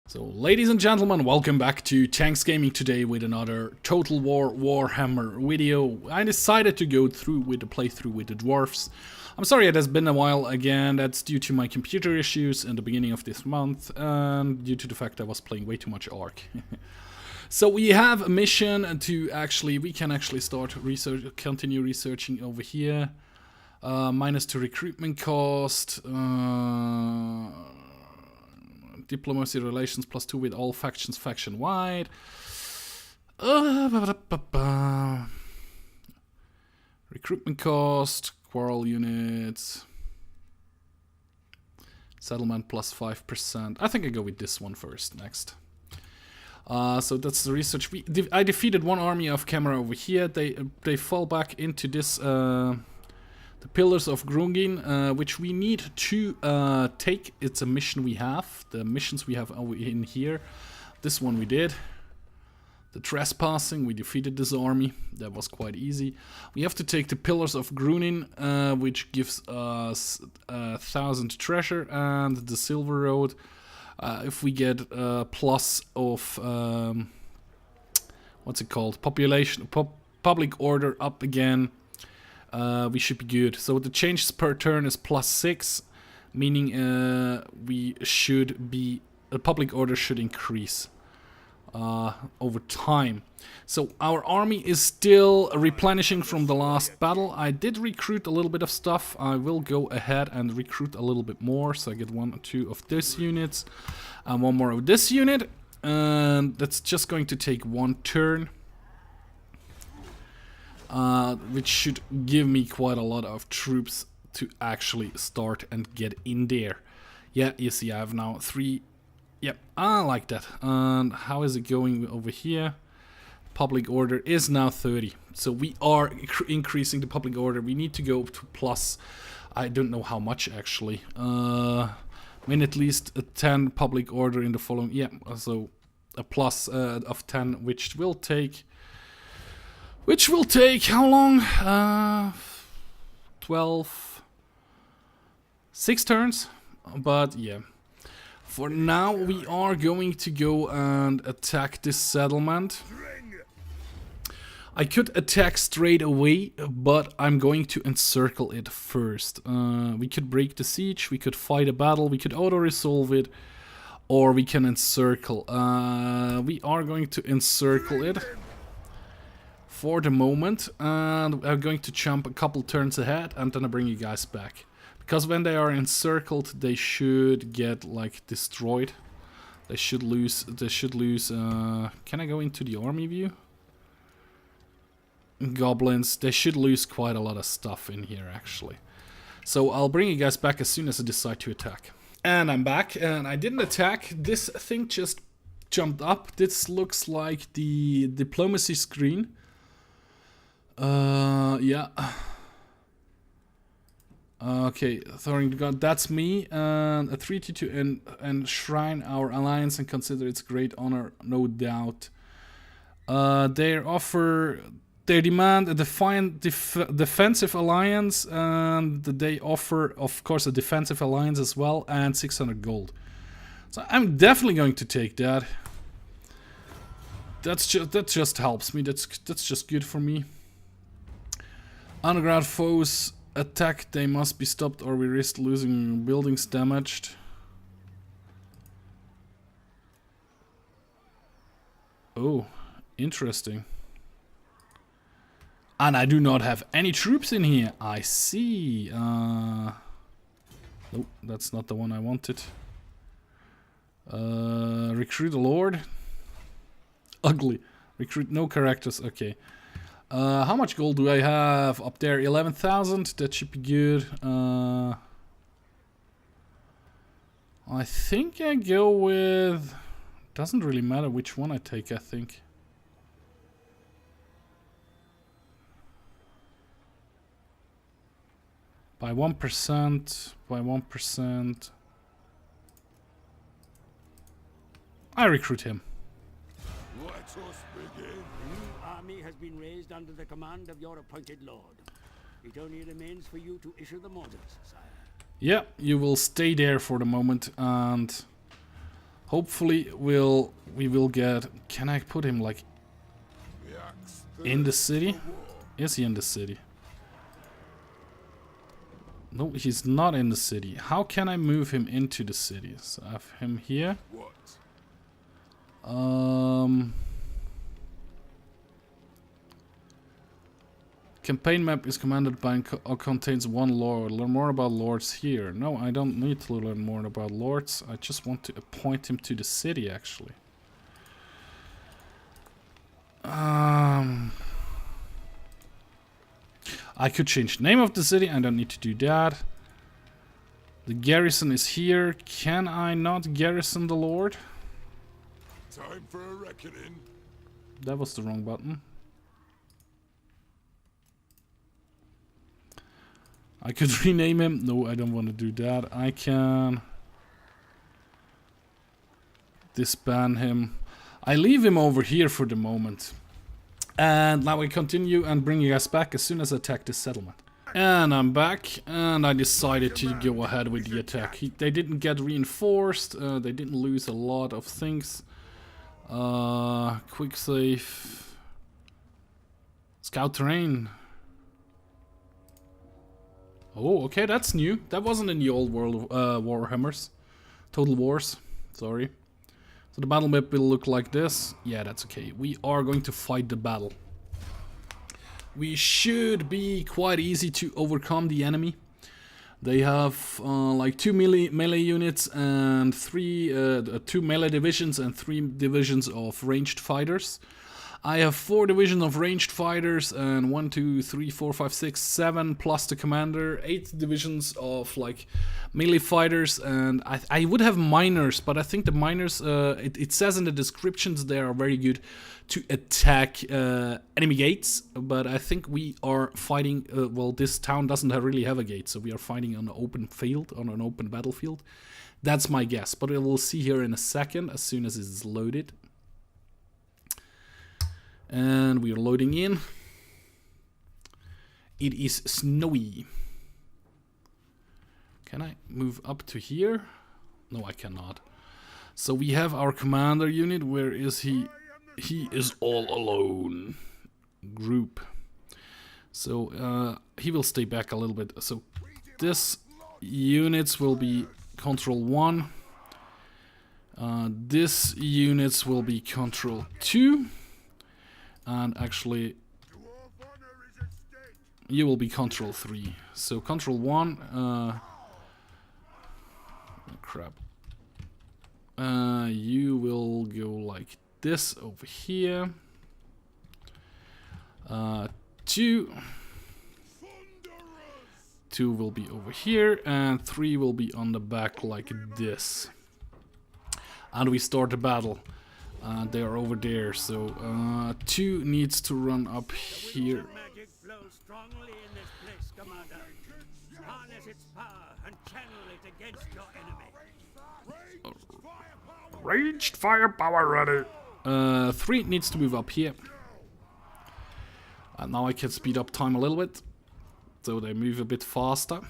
So, ladies and gentlemen, welcome back to Tanks Gaming today with another Total War Warhammer video. I decided to go through with the playthrough with the Dwarfs. I'm sorry it has been a while again, that's due to my computer issues in the beginning of this month and due to the fact I was playing way too much Ark. So we have a mission to we can actually start continue researching over here. -2 recruitment cost. Diplomacy relations +2 with all factions faction-wide. Recruitment cost, quarrel units. Settlement +5%. I think I go with this one first, next. So that's the research. I defeated one army of camera over here. They fall back into this... the Pillars of Grungin, which we need to take. It's a mission we have. The missions we have over in here. This one we did. The Trespassing, we defeated this army. That was quite easy. We have to take the Pillars of Grunin, which gives us 1,000 treasure, and the Silver Road. If we get plus of... what's it called? Public order up again. We should be good. So the changes per turn is +6, meaning we should be... the public order should increase over time. So our army is still replenishing from the last battle. I did recruit a little bit of stuff. I will go ahead and recruit a little bit more. So I get 1 or 2 of this units and 1 more of this unit. And that's just going to take 1 turn. Which should give me quite a lot of troops to actually start and get in there. Yeah, you see I have now 3. Yep, I like that. And how is it going over here? Public order is now 30. So we are increasing the public order. We need to go to plus, I don't know how much actually. I mean at least a 10 public order in the following. Yeah, so a plus of 10, which will take how long? 6 turns. But yeah. For now we are going to go and attack this settlement. I could attack straight away, but I'm going to encircle it first. We could break the siege, we could fight a battle, we could auto-resolve it, or we can encircle. We are going to encircle it for the moment, and I'm going to jump a couple turns ahead and then I bring you guys back. Because when they are encircled, they should get like destroyed. They should lose, can I go into the army view? Goblins, they should lose quite a lot of stuff in here actually. So I'll bring you guys back as soon as I decide to attack. And I'm back, and I didn't attack. This thing just jumped up. This looks like the diplomacy screen. Yeah. Okay, Thorin God, that's me. And a treaty to enshrine our alliance and consider its great honor, no doubt. They demand a defiant defensive alliance, and they offer, of course, a defensive alliance as well, and 600 gold. So I'm definitely going to take that. That just helps me. That's just good for me. Underground foes attack, they must be stopped or we risk losing buildings damaged. Oh, interesting. And I do not have any troops in here. I see. Nope, that's not the one I wanted. Recruit a lord. Ugly. Recruit no characters. Okay. How much gold do I have up there? 11,000. That should be good. I think I go with... Doesn't really matter which one I take, I think. By 1%. By 1%. I recruit him. Let us begin. Army has been raised under the command of your appointed lord. It only remains for you to issue the orders, sire. Yeah, you will stay there for the moment, and Hopefully we will get... Can I put him like in the city? Is he in the city? No, he's not in the city. How can I move him into the city? So I have him here. Campaign map is commanded by or contains one lord. Learn more about lords here. No, I don't need to learn more about lords. I just want to appoint him to the city, actually. I could change the name of the city. I don't need to do that. The garrison is here. Can I not garrison the lord? Time for a reckoning. That was the wrong button. I could rename him. No, I don't want to do that. I can disband him. I leave him over here for the moment. And now we continue and bring you guys back as soon as I attack this settlement. And I'm back, and I decided to go ahead with the attack. They didn't get reinforced, they didn't lose a lot of things. Quick save. Scout terrain. Oh, okay, that's new. That wasn't in the old world of Warhammers. Total Wars, sorry. So the battle map will look like this. Yeah, that's okay. We are going to fight the battle. We should be quite easy to overcome the enemy. They have like 2 melee units and 2 melee divisions and 3 divisions of ranged fighters. I have 4 divisions of ranged fighters and 1, 2, 3, 4, 5, 6, 7 plus the commander, 8 divisions of like melee fighters, and I would have miners, but I think the miners, it says in the descriptions they are very good to attack enemy gates, but I think we are fighting, well, this town doesn't really have a gate, so we are fighting on an open field, on an open battlefield. That's my guess, but we'll see here in a second as soon as it's loaded. And we are loading in. It is snowy. Can I move up to here? No, I cannot. So we have our commander unit. Where is he? He is all alone. Group. So he will stay back a little bit. So this units will be control 1. This units will be control 2. And actually, you will be control 3. So control 1, crap. You will go like this over here. 2 will be over here, and 3 will be on the back like this. And we start the battle. They are over there, so 2 needs to run up here. Magic flows strongly in this place, Commander. Harness its power and channel it against your enemy. Ranged firepower ready. 3 needs to move up here. And now I can speed up time a little bit, so they move a bit faster.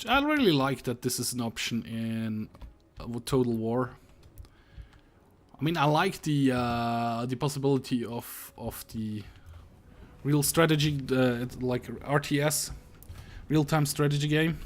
I really like that this is an option in Total War. I mean, I like the possibility of the real strategy, like RTS, real-time strategy game.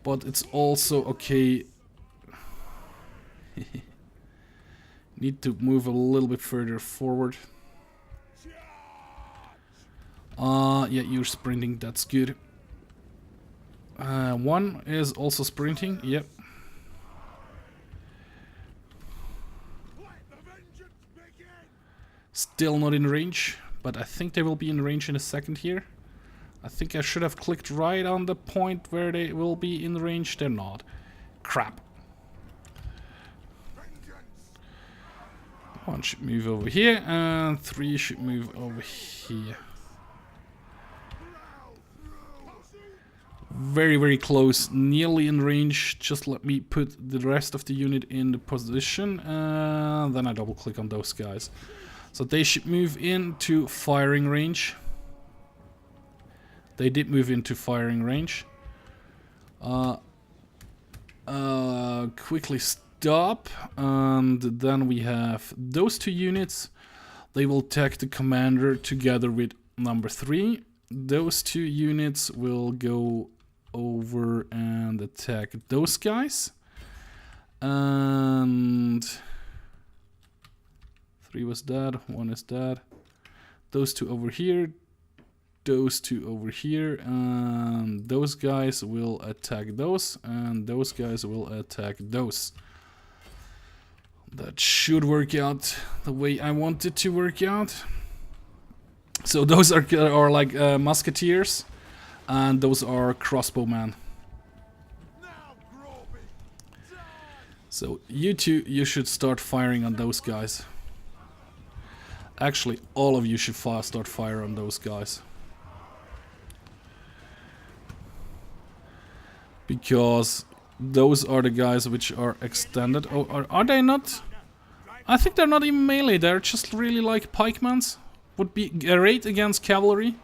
But it's also okay. Need to move a little bit further forward. Yeah, you're sprinting. That's good. 1 is also sprinting. Yep. Still not in range, but I think they will be in range in a second here. I think I should have clicked right on the point where they will be in range. They're not. Crap. 1 should move over here, and 3 should move over here. Very, very close. Nearly in range. Just let me put the rest of the unit in the position, and then I double click on those guys. So they should move into firing range. They did move into firing range. quickly stop, and then we have those 2 units. They will attack the commander together with number 3. Those 2 units will go over and attack those guys. And 3 was dead, 1 is dead. Those 2 over here, those 2 over here, and those guys will attack those, and those guys will attack those. That should work out the way I want it to work out. So those are like musketeers, and those are crossbowmen. So you two, you should start firing on those guys. Actually, all of you should start fire on those guys. Because those are the guys which are extended. Oh, are they not? I think they're not even melee, they're just really like pikemans. Would be great against cavalry.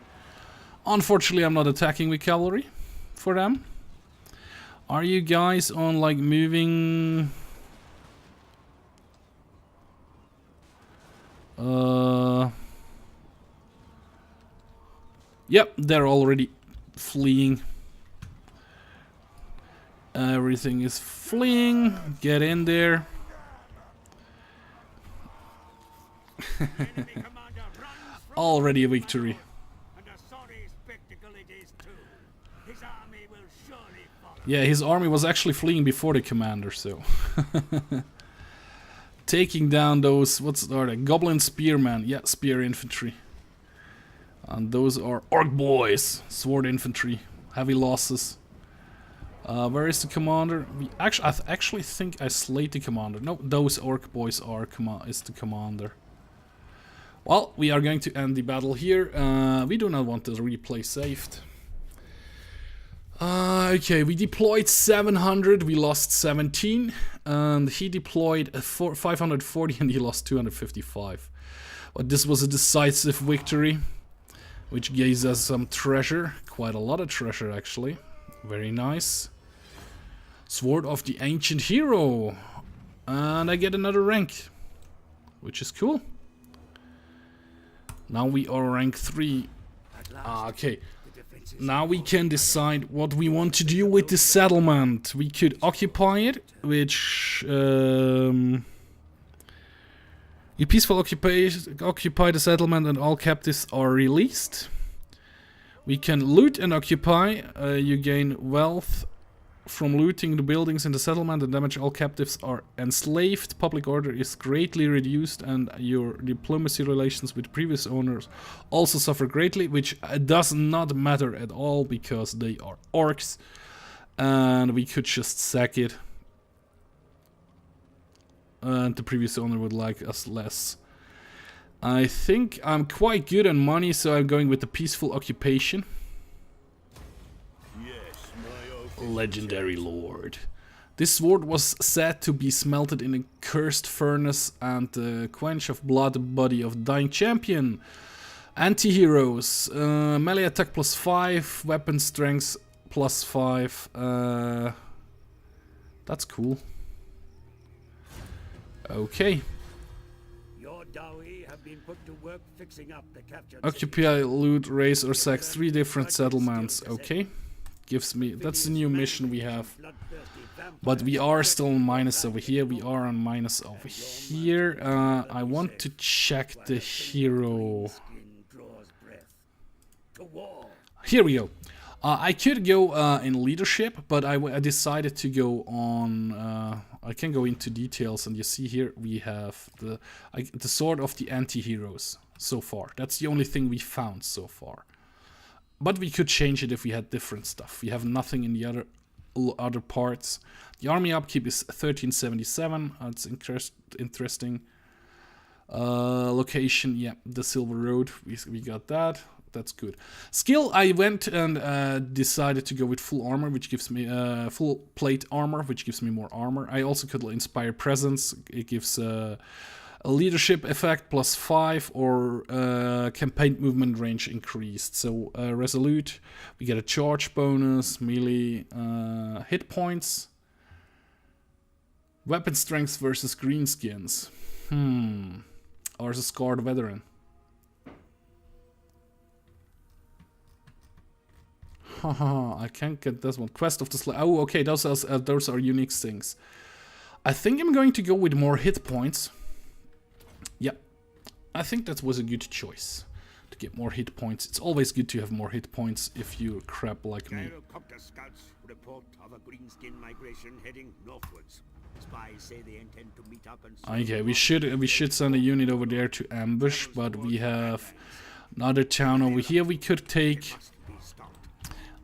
Unfortunately, I'm not attacking with cavalry for them. Are you guys on like moving? Yep, they're already fleeing. Everything is fleeing. Get in there. Already a victory. Yeah, his army was actually fleeing before the commander, so. Taking down those, what's are they? Goblin spearmen. Yeah, spear infantry. And those are orc boys. Sword infantry. Heavy losses. Where is the commander? I actually think I slayed the commander. No, those orc boys are is the commander. Well, we are going to end the battle here. We do not want the replay saved. Okay, we deployed 700, we lost 17, and he deployed 540 and he lost 255. But this was a decisive victory, which gave us some treasure, quite a lot of treasure actually. Very nice. Sword of the Ancient Hero, and I get another rank, which is cool. Now we are rank 3. Okay. Now we can decide what we want to do with the settlement. We could occupy it, which you peaceful occupy the settlement and all captives are released. We can loot and occupy. You gain wealth from looting the buildings in the settlement and damage all captives are enslaved. Public order is greatly reduced and your diplomacy relations with previous owners also suffer greatly, which does not matter at all because they are orcs and we could just sack it. And the previous owner would like us less. I think I'm quite good on money, so I'm going with the peaceful occupation. Legendary Lord. This sword was said to be smelted in a cursed furnace and the quench of blood body of dying champion. Anti-heroes. Melee attack +5, weapon strength +5. That's cool. Okay. Your dowry have been put to work fixing up the captured Occupy, loot, raise or sack 3 different settlements. Okay. Gives me, that's the new mission we have. But we are still on minus over here. We are on minus over here. I want to check the hero. Here we go. I could go in leadership, but I decided to go on. I can go into details, and you see here we have the sword of the anti-heroes so far. That's the only thing we found so far. But we could change it if we had different stuff. We have nothing in the other parts. The army upkeep is 1377. That's interesting. Location, yeah, the Silver Road. We got that. That's good. Skill, I went and decided to go with full armor, which gives me full plate armor, which gives me more armor. I also could inspire presence. It gives a leadership effect +5 or campaign movement range increased. So resolute, we get a charge bonus, melee hit points. Weapon strength versus greenskins. Or is a scarred veteran? Haha, I can't get this one. Quest of the Slayer. Oh, okay, those are unique things. I think I'm going to go with more hit points. Yeah, I think that was a good choice. To get more hit points. It's always good to have more hit points if you're crap like me. Gyrocopter scouts report of a greenskin migration heading northwards. Spies say they intend to meet up and... Okay, we should send a unit over there to ambush, but we have another town over here we could take.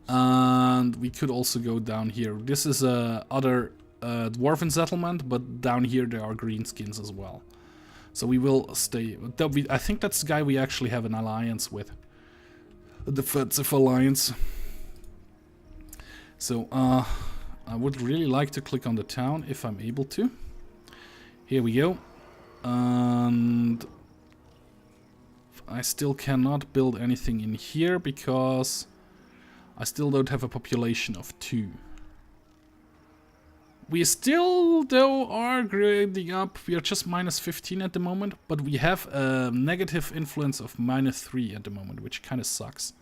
And we could also go down here. This is other dwarven settlement, but down here there are greenskins as well. So we will stay. I think that's the guy we actually have an alliance with. A defensive alliance. So I would really like to click on the town if I'm able to. Here we go. And I still cannot build anything in here because I still don't have a population of 2. We still, though, are grading up. We are just minus 15 at the moment, but we have a negative influence of minus 3 at the moment, which kind of sucks.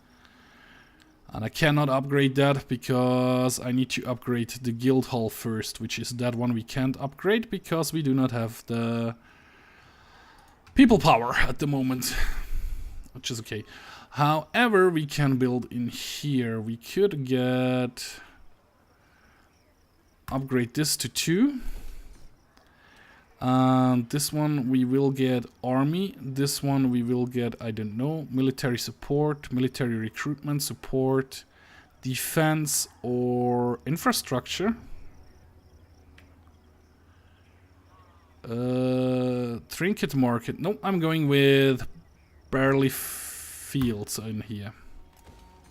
And I cannot upgrade that because I need to upgrade the guild hall first, which is that one we can't upgrade because we do not have the people power at the moment, which is okay. However, we can build in here. We could get... upgrade this to 2. And this one we will get army. This one we will get, I don't know, military support, military recruitment support, defense or infrastructure. Trinket market. No, I'm going with barely fields in here.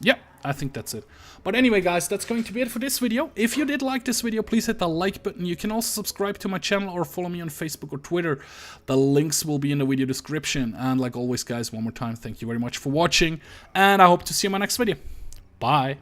Yeah, I think that's it. But anyway, guys, that's going to be it for this video. If you did like this video, please hit the like button. You can also subscribe to my channel or follow me on Facebook or Twitter. The links will be in the video description. And like always, guys, one more time, thank you very much for watching. And I hope to see you in my next video. Bye.